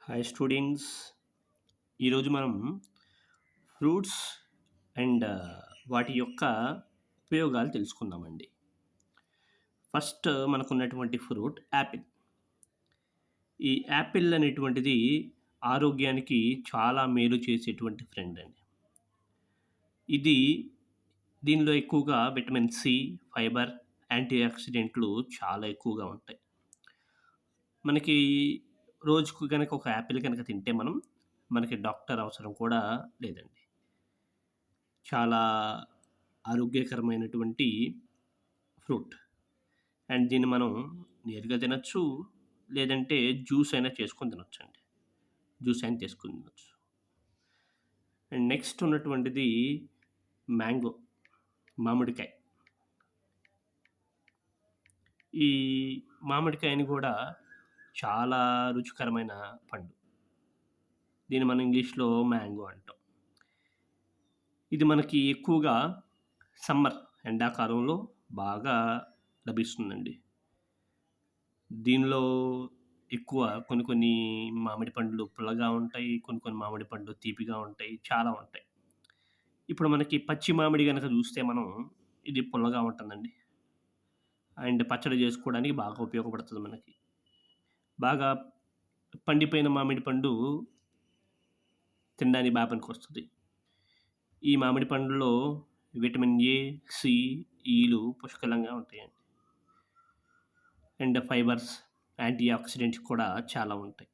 Hi students. ఈరోజు మనం fruits and వాటి యొక్క ఉపయోగాలు తెలుసుకుందామండి. ఫస్ట్ మనకున్నటువంటి ఫ్రూట్ యాపిల్. ఈ యాపిల్ అనేటువంటిది ఆరోగ్యానికి చాలా మేలు చేసేటువంటి ఫ్రెండ్ అండి. ఇది దీనిలో ఎక్కువగా విటమిన్ సి, ఫైబర్, యాంటీ ఆక్సిడెంట్లు చాలా ఎక్కువగా ఉంటాయి. మనకి రోజుకు గనక ఒక యాపిల్ కనుక తింటే మనకి డాక్టర్ అవసరం కూడా లేదండి. చాలా ఆరోగ్యకరమైనటువంటి ఫ్రూట్. అండ్ దీన్ని మనం నేరుగా తినొచ్చు. లేదంటే జ్యూస్ అయినా చేసుకొని తినొచ్చండి. జ్యూస్ అయినా చేసుకొని తినొచ్చు. అండ్ నెక్స్ట్ ఉన్నటువంటిది మ్యాంగో, మామిడికాయ. ఈ మామిడికాయని కూడా చాలా రుచికరమైన పండు. దీన్ని మనం ఇంగ్లీష్‌లో మ్యాంగో అంటాం. ఇది మనకి ఎక్కువగా సమ్మర్ ఎండాకాలంలో బాగా లభిస్తుందండి. దీనిలో ఎక్కువ కొన్ని మామిడి పండ్లు పుల్లగా ఉంటాయి. కొన్ని మామిడి పండ్లు తీపిగా ఉంటాయి. చాలా ఉంటాయి. ఇప్పుడు మనకి పచ్చి మామిడి గనక చూస్తే ఇది పుల్లగా ఉంటుందండి. అండ్ పచ్చడి చేసుకోవడానికి బాగా ఉపయోగపడుతుంది మనకి. బాగా పండిపోయిన మామిడి పండు తినడానికి బాగా పనికొస్తది. ఈ మామిడి పండులో విటమిన్ ఏ, సి, ఈలు పుష్కలంగా ఉంటాయండి. అండ్ ఫైబర్స్, యాంటీ ఆక్సిడెంట్స్ కూడా చాలా ఉంటాయి.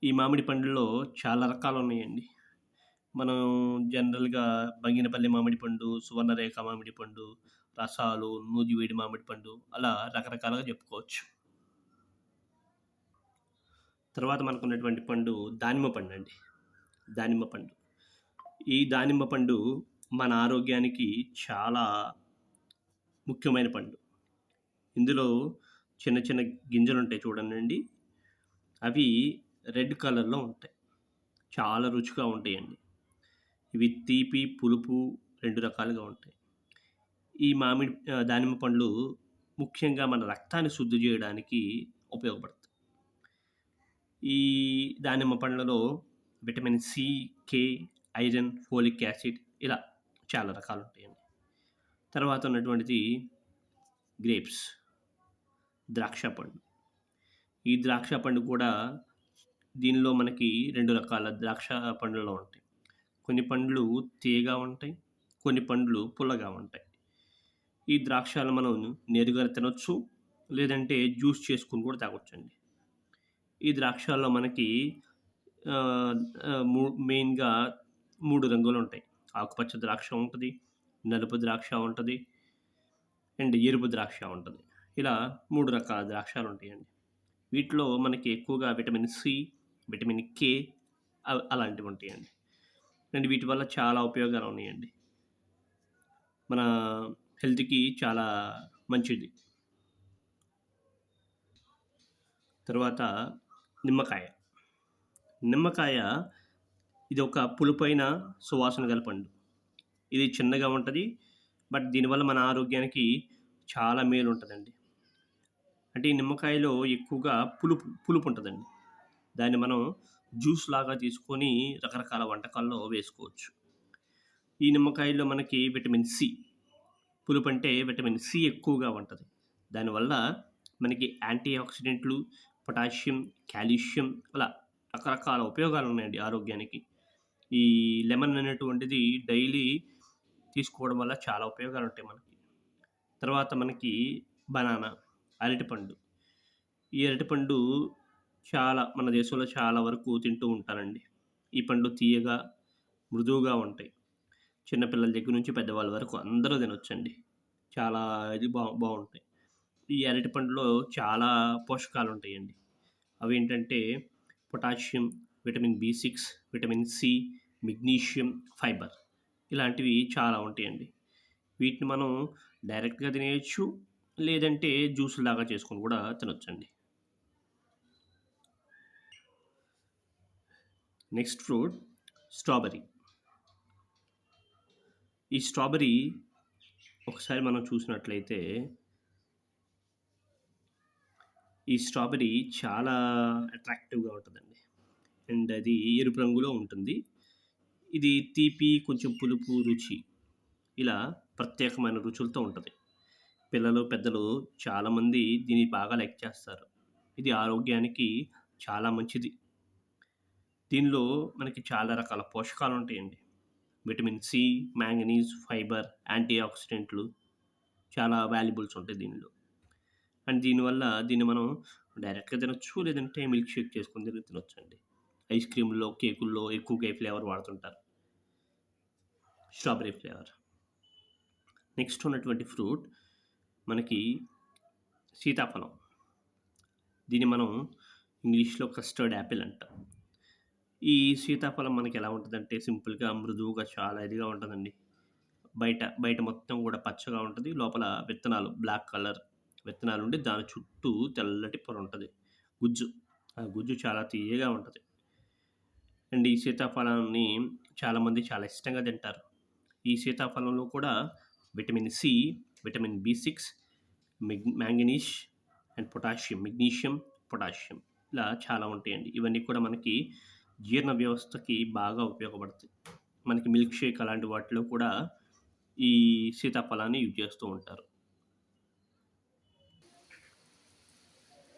ఈ మామిడి పండులో చాలా రకాలు ఉన్నాయండి. మనం జనరల్‌గా బంగినపల్లి మామిడి పండు, సువర్ణరేఖ మామిడి పండు, రసాలు, నూజివీడు మామిడి పండు అలా రకరకాలుగా చెప్పుకోవచ్చు. తర్వాత మనకున్నటువంటి పండు దానిమ్మ పండండి. దానిమ్మ పండు. ఈ దానిమ్మ పండు మన ఆరోగ్యానికి చాలా ముఖ్యమైన పండు. ఇందులో చిన్న చిన్న గింజలుంటాయి చూడండండి. అవి రెడ్ కలర్‌లో ఉంటాయి. చాలా రుచిగా ఉంటాయండి. ఇవి తీపి, పులుపు 2 రకాలుగా ఉంటాయి. ఈ దానిమ్మ పండ్లు ముఖ్యంగా మన రక్తాన్ని శుద్ధి చేయడానికి ఉపయోగపడతాయి. ఈ దానిమ్మ పండ్లలో విటమిన్ సి, కే, ఐరన్, ఫోలిక్ యాసిడ్ ఇలా చాలా రకాలు ఉంటాయండి. తర్వాత ఉన్నటువంటిది గ్రేప్స్, ద్రాక్ష పండు. ఈ ద్రాక్ష పండు కూడా దీనిలో మనకి 2 రకాల ద్రాక్ష పండ్లలో ఉంటాయి. కొన్ని పండ్లు తీయగా ఉంటాయి. కొన్ని పండ్లు పుల్లగా ఉంటాయి. ఈ ద్రాక్షాలు మనం నేరుగా తినొచ్చు. లేదంటే జ్యూస్ చేసుకొని కూడా తాగొచ్చండి. ఈ ద్రాక్షాల్లో మనకి ఆహ్, ఆహ్, ము మెయిన్‌గా 3 రంగులుంటాయి. ఆకుపచ్చ ద్రాక్ష ఉంటది, నలుపు ద్రాక్ష ఉంటది, అండ్ ఎరుపు ద్రాక్ష ఉంటది. ఇలా 3 రకాల ద్రాక్షాలుంటాయండి. వీటిలో మనకి ఎక్కువగా విటమిన్ సి, విటమిన్ కే అలాంటివి ఉంటాయండి. అండ్ వీటి వల్ల చాలా ఉపయోగాలు ఉన్నాయండి. మన హెల్త్‌కి చాలా మంచిది. తర్వాత నిమ్మకాయ. నిమ్మకాయ ఇదొక పులుపైన సువాసన గల పండు. ఇది చిన్నగా ఉంటది. బట్ దీనివల్ల మన ఆరోగ్యానికి చాలా మేలుంటదండి. అంటే ఈ నిమ్మకాయలో ఎక్కువగా పులుపుంటదండి. దాన్ని మనం జ్యూస్ లాగా తీసుకొని రకరకాల వంటకాల్లో వేసుకోవచ్చు. ఈ నిమ్మకాయలో మనకి విటమిన్ సి. పులుపంటే విటమిన్ సి ఎక్కువగా ఉంటది. దానివల్ల మనకి యాంటీ ఆక్సిడెంట్లు, పొటాషియం, కాల్షియం అలా రకరకాల ఉపయోగాలున్నాయండి ఆరోగ్యానికి. ఈ లెమన్ అనేటువంటిది డైలీ తీసుకోవడం వల్ల చాలా ఉపయోగాలుంటాయి మనకి. తర్వాత మనకి బనానా, అరటిపండు. ఈ అరటిపండు మన దేశంలో చాలా వరకు తింటూ ఉంటారండి. ఈ పండు తీయగా, మృదువుగా ఉంటాయి. చిన్న పిల్లల దగ్గర నుంచి పెద్దవాళ్ళ వరకు అందరూ తినొచ్చండి. చాలా ఇది బావుంటాయి. ఈ అరటిపండులో చాలా పోషకాలుంటాయండి. అవేంటంటే పొటాషియం, విటమిన్ బి6, విటమిన్ సి, మెగ్నీషియం, ఫైబర్ ఇలాంటివి చాలా ఉంటాయండి. వీటిని మనం డైరెక్ట్‌గా తినేయొచ్చు. లేదంటే జ్యూస్‌లాగా చేసుకొని కూడా తినొచ్చండి. Next fruit strawberry. ఈ స్ట్రాబెర్రీ ఒకసారి మనం చూసినట్లయితే ఈ స్ట్రాబెర్రీ చాలా అట్రాక్టివ్‌గా ఉంటదండి. అండ్ అది ఎరుపు రంగులో ఉంటుంది. ఇది తీపి, కొంచెం పులుపు, రుచి ఇలా ప్రత్యేకమైన రుచులతో ఉంటది. పిల్లలు, పెద్దలు చాలామంది దీన్ని బాగా లైక్ చేస్తారు. ఇది ఆరోగ్యానికి చాలా మంచిది. దీనిలో మనకి చాలా రకాల పోషకాలుంటాయండి. విటమిన్ సి, మాంగనీస్, ఫైబర్, యాంటీ ఆక్సిడెంట్లు చాలా వాల్యుబుల్స్ ఉంటాయి దీనిలో. అండ్ దీనివల్ల దీన్ని మనం డైరెక్ట్‌గా తినొచ్చు. లేదంటే మిల్క్ షేక్ చేసుకొని తినొచ్చండి. ఐస్ క్రీమ్‌లో, కేకుల్లో ఎక్కువగా ఈ ఫ్లేవర్ వాడుతుంటారు. Strawberry flavour. నెక్స్ట్ ఉన్నటువంటి ఫ్రూట్ మనకి సీతాఫలం. దీన్ని మనం ఇంగ్లీష్‌లో కస్టర్డ్ యాపిల్ అంటాం. ఈ సీతాఫలం మనకెలా ఉంటదంటే సింపుల్‌గా, మృదువుగా చాలా ఇదిగా ఉంటదండి. బయట బయట మొత్తం గూడా పచ్చగా ఉంటది. లోపల విత్తనాలు బ్లాక్ కలర్ విత్తనాలుండి దాని చుట్టూ తెల్లటి పొర ఉంటది. గుజ్జు. ఆ గుజ్జు చాలా తియ్యగా ఉంటది. అండ్ ఈ సీతాఫలాన్ని చాలామంది చాలా ఇష్టంగా తింటారు. ఈ సీతాఫలంలో కూడా విటమిన్ సి, విటమిన్ బి6, manganese and potassium, magnesium, potassium ఇలా చాలా ఉంటాయండి. ఇవన్నీ కూడా మనకి జీర్ణ వ్యవస్థకి బాగా ఉపయోగపడతాయి. మనకి మిల్క్ షేక్ అలాంటి వాటిలో కూడా ఈ సీతాఫలాన్ని యూజ్ చేస్తూ ఉంటారు.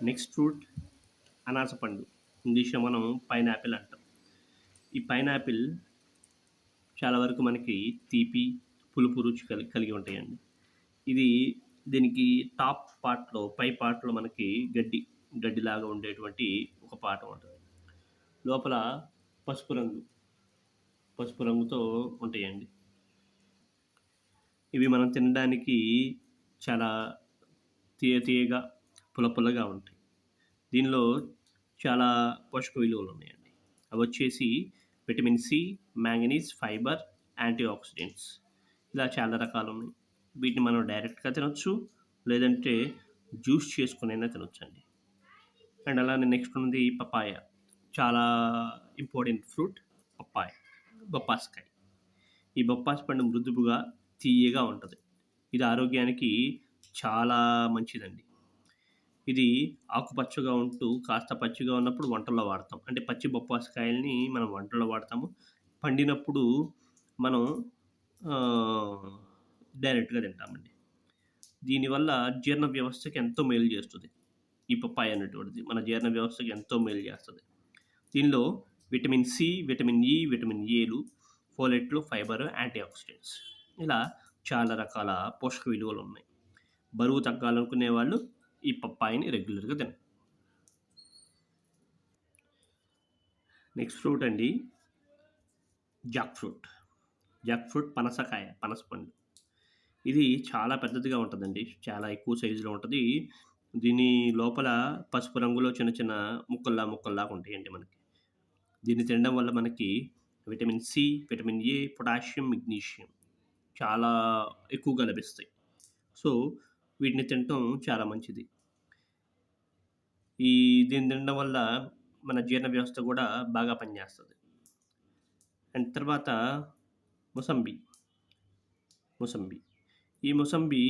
నెక్స్ట్ ఫ్రూట్ అనాస పండు. ఇంగ్లీష్‌లో మనం పైనాపిల్ అంటాం. ఈ పైనాపిల్ చాలా వరకు మనకి తీపి, పులుపు రుచి కలిగి ఉంటాయండి. ఇది దీనికి టాప్ పార్ట్‌లో పై పార్ట్‌లో మనకి గడ్డిలాగా ఉండేటువంటి ఒక పార్ట్ ఉంటది. లోపల పసుపు రంగు, పసుపు రంగుతో ఉంటాయండి. ఇవి మనం తినడానికి చాలా తీయగా, పుల్లగా ఉంటాయి. దీనిలో చాలా పోషక విలువలు ఉన్నాయండి. అవొచ్చేసి vitamin C, manganese, fibre, antioxidants ఇలా చాలా రకాలున్నాయి. వీటిని మనం డైరెక్ట్‌గా తినొచ్చు. లేదంటే జ్యూస్ చేసుకొనైనా తినొచ్చండి. అండ్ అలానే నెక్స్ట్ ఉన్నది పపాయ. చాలా ఇంపార్టెంట్ ఫ్రూట్ పప్పాయ. బొప్పాస్కాయ. ఈ బొప్పాసి పండు మృదువుగా, తియ్యగా ఉంటది. ఇది ఆరోగ్యానికి చాలా మంచిదండి. ఇది ఆకుపచ్చగా ఉంటూ కాస్త పచ్చిగా ఉన్నప్పుడు వంటల్లో వాడతాం. అంటే పచ్చి బొప్పాస్కాయల్ని మనం వంటల్లో వాడతాము. పండినప్పుడు మనం ఆహ్, డైరెక్ట్‌గా తింటామండి. దీనివల్ల జీర్ణ వ్యవస్థకి ఎంతో మేలు చేస్తది. ఈ పప్పాయ అనేటువంటిది మన జీర్ణ వ్యవస్థకి ఎంతో మేలు చేస్తది. దీనిలో vitamin C, vitamin E, vitamin ఏలు, ఫోలేట్లు, ఫైబర్, యాంటీ ఆక్సిడెంట్స్ ఇలా చాలా రకాల పోషక విలువలున్నాయి. బరువు తగ్గాలనుకునే వాళ్ళు ఈ పప్పాయని రెగ్యులర్‌గా తినాలి. నెక్స్ట్ ఫ్రూట్ అండి జాక్ ఫ్రూట్. జాక్ ఫ్రూట్ పనసకాయ, పనసపండు. ఇది చాలా పెద్దదిగా ఉంటదండి. చాలా ఎక్కువ సైజులో ఉంటది. దీని లోపల పసుపు రంగులో చిన్న చిన్న ముక్కల్లాగా ఉంటాయండి మనకి. దీన్ని తినడం వల్ల మనకి vitamin C, vitamin A, potassium, magnesium చాలా ఎక్కువగా లభిస్తాయి. సో, వీటిని తినటం చాలా మంచిది. దీన్ని తినడం వల్ల మన జీర్ణ వ్యవస్థ గూడా బాగా పనిచేస్తది. అండ్ తర్వాత మొసంబి. మొసంబి. ఈ మొసంబి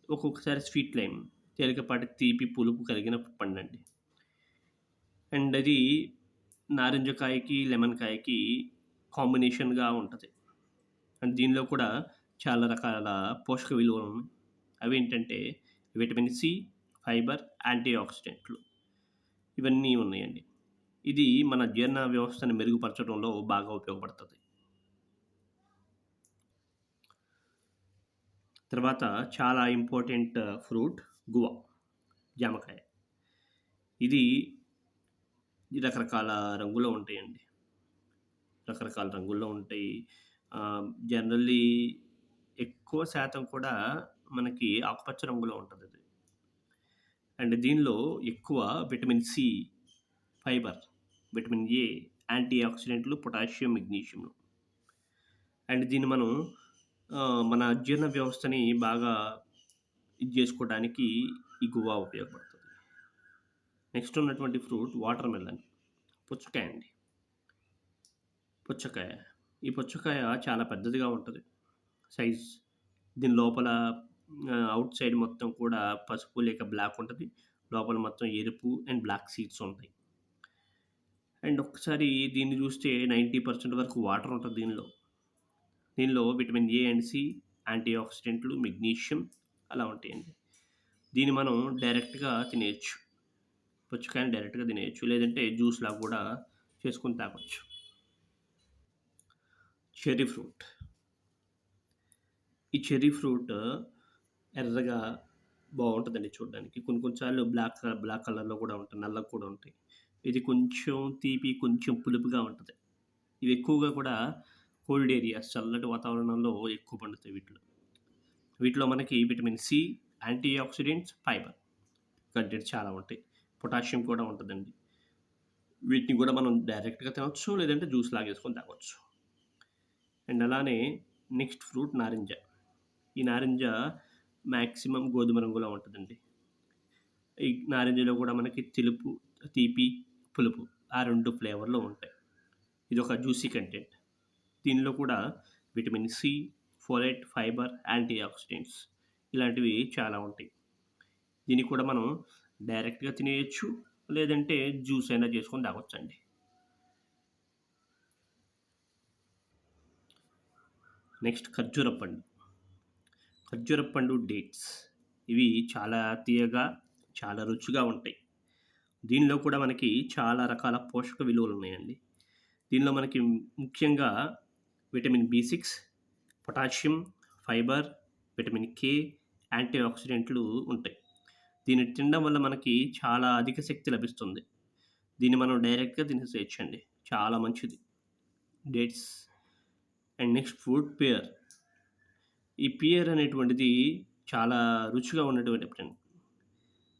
ఒక్కొక్కసారి స్వీట్ లైమ్ తేలికపాటి తీపి, పులుపు కలిగిన పండండి. అండ్ అది నారింజ కాయకి, లెమన్ కాయకి కాంబినేషన్‌గా ఉంటది. అండ్ దీనిలో కూడా చాలా రకాల పోషక విలువలున్నాయి. అవేంటంటే విటమిన్ సి, ఫైబర్, యాంటీ ఆక్సిడెంట్లు ఇవన్నీ ఉన్నాయండి. ఇది మన జీర్ణ వ్యవస్థను మెరుగుపరచడంలో బాగా ఉపయోగపడతది. తర్వాత చాలా ఇంపార్టెంట్ ఫ్రూట్ గువా, జామకాయ. ఇది రకరకాల రంగులో ఉంటాయండి. రకరకాల రంగుల్లో ఉంటాయి. జనరల్లీ ఎక్కువ శాతం కూడా మనకి ఆకుపచ్చ రంగులో ఉంటదది. అండ్ దీనిలో ఎక్కువ vitamin C, fibre, vitamin A, యాంటీ ఆక్సిడెంట్లు, పొటాషియం, మెగ్నీషియం. అండ్ దీన్ని మనం మన జీర్ణ వ్యవస్థని బాగా ఇది జేసుకోవడానికి ఈ గువా ఉపయోగపడుతది. నెక్స్ట్ ఉన్నటువంటి ఫ్రూట్ వాటర్ మెలన్. పుచ్చకాయ అండి. పుచ్చకాయ. ఈ పుచ్చకాయ చాలా పెద్దదిగా ఉంటది. సైజ్. దీని లోపల ఔట్ సైడ్ మొత్తం కూడా పసుపు లేక బ్లాక్ ఉంటది. లోపల మొత్తం ఎరుపు అండ్ బ్లాక్ సీడ్స్ ఉంటాయి. అండ్ ఒక్కసారి దీన్ని చూస్తే 90% వరకు వాటర్ ఉంటది దీనిలో. దీనిలో విటమిన్ ఏ అండ్ సి, యాంటీ ఆక్సిడెంట్లు, మెగ్నీషియం అలా ఉంటాయండి. దీన్ని మనం డైరెక్ట్‌గా తినేయొచ్చు. పుచ్చకాయని డైరెక్ట్‌గా తినేయొచ్చు. లేదంటే జ్యూస్‌లాగా కూడా చేసుకొని తాగొచ్చు. Cherry fruit. ఈ చెర్రీ ఫ్రూట్ ఎర్రగా బావుంటదండి చూడడానికి. కొన్ని కొన్ని సార్లు బ్లాక్ కలర్‌లో కూడా ఉంటాయి. నల్లగా కూడా ఉంటాయి. ఇది కొంచెం తీపి, కొంచెం పులుపుగా ఉంటది. ఇవి ఎక్కువగా కూడా కోల్డ్ ఏరియాస్, చల్లటి వాతావరణంలో ఎక్కువ పండుతాయి వీటిలో. వీటిలో మనకి vitamin C, antioxidants, fibre contents చాలా ఉంటాయి. పొటాషియం కూడా ఉంటదండి. వీటిని కూడా మనం డైరెక్ట్‌గా తినొచ్చు. లేదంటే జ్యూస్ లాగేసుకొని తాగొచ్చు. అండ్ అలానే నెక్స్ట్ ఫ్రూట్ నారింజ. ఈ నారింజ మాక్సిమం గోధుమ రంగులో ఉంటదండి. ఈ నారింజలో కూడా మనకి తెలుపు, తీపి, పులుపు ఆ 2 ఫ్లేవర్‌లో ఉంటాయి. ఇదొక జ్యూసీ కంటెంట్. దీనిలో కూడా vitamin C, folate, fibre, antioxidants ఇలాంటివి చాలా ఉంటాయి. దీన్ని కూడా మనం డైరెక్ట్‌గా తినేయొచ్చు. లేదంటే జ్యూస్ అయినా చేసుకొని తాగొచ్చండి. నెక్స్ట్ ఖర్జూర పండు. ఖర్జూర పండు, డేట్స్ ఇవి చాలా తీయగా, చాలా రుచిగా ఉంటాయి. దీనిలో కూడా మనకి చాలా రకాల పోషక విలువలు ఉన్నాయండి. దీనిలో మనకి ముఖ్యంగా విటమిన్ బి6, పొటాషియం, ఫైబర్, విటమిన్ కే, యాంటీ ఆక్సిడెంట్లు ఉంటాయి. దీన్ని తినడం వల్ల మనకి చాలా అధిక శక్తి లభిస్తుంది. దీన్ని మనం డైరెక్ట్‌గా తినేసేయొచ్చండి. చాలా మంచిది dates. And next fruit pear. ఈ పియర్ అనేటువంటిది చాలా రుచిగా ఉన్నటువంటి పండు.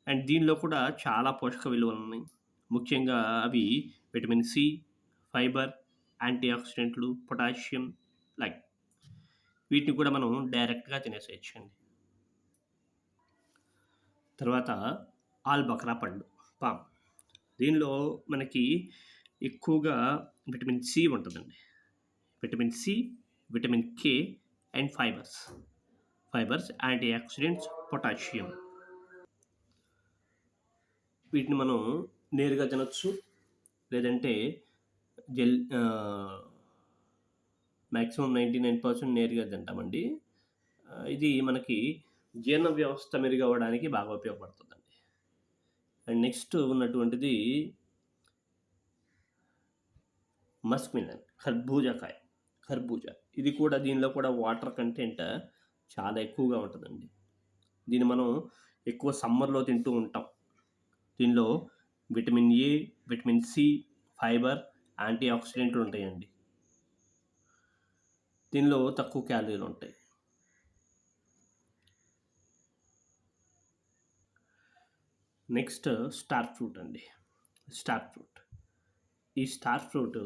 అండ్ దీనిలో కూడా చాలా పోషక విలువలు ఉన్నాయి. ముఖ్యంగా అవి విటమిన్ సి, ఫైబర్, యాంటీ ఆక్సిడెంట్లు, పొటాషియం లైక్ వీటిని కూడా మనం డైరెక్ట్‌గా తినేసేయొచ్చండి. తర్వాత ఆల్బక్రా పండు, పామ్. దీనిలో మనకి ఎక్కువగా విటమిన్ సి ఉంటదండి. Vitamin C, vitamin K and fibres, antioxidants, potassium. వీటిని మనం నేరుగా తినొచ్చు. లేదంటే జెల్ మాక్సిమం 99% నేరుగా తింటామండి. ఇది మనకి జీర్ణ వ్యవస్థ మెరుగవ్వడానికి బాగా ఉపయోగపడుతుందండి. అండ్ నెక్స్ట్ ఉన్నటువంటిది మస్క్ మిలన్, కర్బూజా. ఇది కూడా దీనిలో కూడా వాటర్ కంటెంట్ చాలా ఎక్కువగా ఉంటదండి. దీన్ని మనం ఎక్కువ సమ్మర్‌లో తింటూ ఉంటాం. దీనిలో vitamin A, vitamin C, fibre, యాంటీ ఆక్సిడెంట్లు ఉంటాయండి. దీనిలో తక్కువ క్యాలరీలు ఉంటాయి. నెక్స్ట్ స్టార్ ఫ్రూట్ అండి. ఈ స్టార్ ఫ్రూట్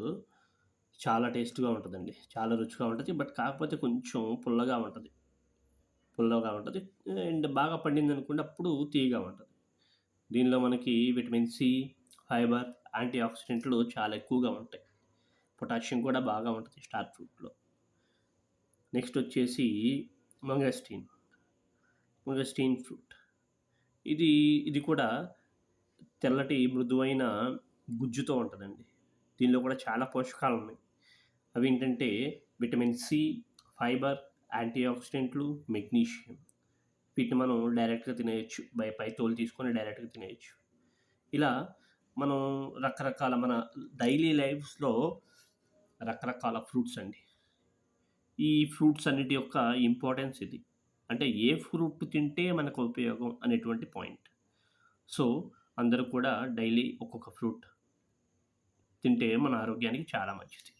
చాలా టేస్ట్‌గా ఉంటదండి. చాలా రుచిగా ఉంటది. బట్ కాకపోతే కొంచెం పుల్లగా ఉంటది. అండ్ బాగా పండిందనుకోండి అప్పుడు తియ్యగా ఉంటది. దీనిలో మనకి విటమిన్ సి, ఫైబర్, యాంటీ ఆక్సిడెంట్లు చాలా ఎక్కువగా ఉంటాయి. పొటాషియం కూడా బాగా ఉంటది స్టార్ ఫ్రూట్‌లో. నెక్స్ట్ వచ్చేసి మంగస్టీన్ ఫ్రూట్. ఇది కూడా తెల్లటి మృదువైన గుజ్జుతో ఉంటదండి. దీనిలో కూడా చాలా పోషకాలున్నాయి. అవేంటంటే విటమిన్ సి, ఫైబర్, యాంటీ ఆక్సిడెంట్లు, మెగ్నీషియం. వీటిని మనం డైరెక్ట్‌గా తినేయొచ్చు. పై తోలు తీసుకొని డైరెక్ట్‌గా తినేయొచ్చు. ఇలా మనం రకరకాల మన డైలీ లైఫ్స్‌లో రకరకాల ఫ్రూట్స్ అండి. ఈ ఫ్రూట్స్ అన్నిటి యొక్క ఇంపార్టెన్స్ ఇది. అంటే ఏ ఫ్రూట్ తింటే మనకు ఉపయోగం అనేటువంటి పాయింట్. సో, అందరూ కూడా డైలీ ఒక్కొక్క ఫ్రూట్ తింటే మన ఆరోగ్యానికి చాలా మంచిది.